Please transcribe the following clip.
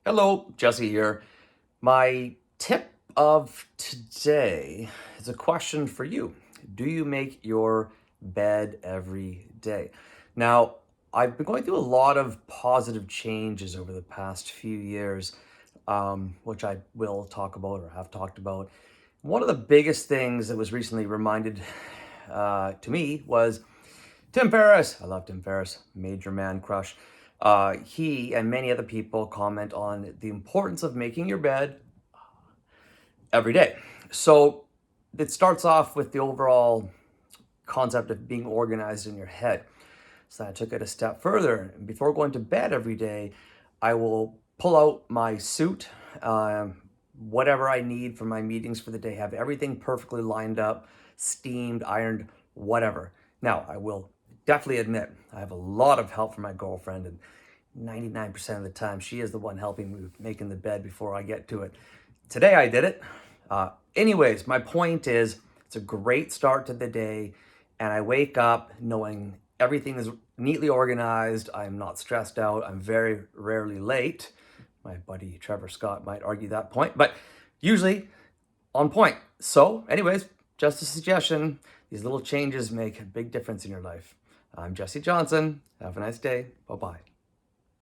Hello, Jessi here. My tip of today is a question for you. Do you make your bed every day? Now, I've been going through a lot of positive changes over the past few years, which I will talk about or have talked about. One of the biggest things that was recently reminded to me was Tim Ferriss. I love Tim Ferriss, major man crush. He and many other people comment on the importance of making your bed every day. So it starts off with the overall concept of being organized in your head. So I took it a step further. Before going to bed every day, I will pull out my suit, whatever I need for my meetings for the day, have everything perfectly lined up, steamed, ironed, whatever. Now, I will definitely admit I have a lot of help from my girlfriend, and 99% of the time she is the one helping me with making the bed before I get to it. Today I did it. Anyways, my point is it's a great start to the day, and I wake up knowing everything is neatly organized. I'm not stressed out. I'm very rarely late. My buddy Trevor Scott might argue that point, but usually on point. So, anyways, just a suggestion. These little changes make a big difference in your life. I'm Jesse Johnson. Have a nice day. Bye bye.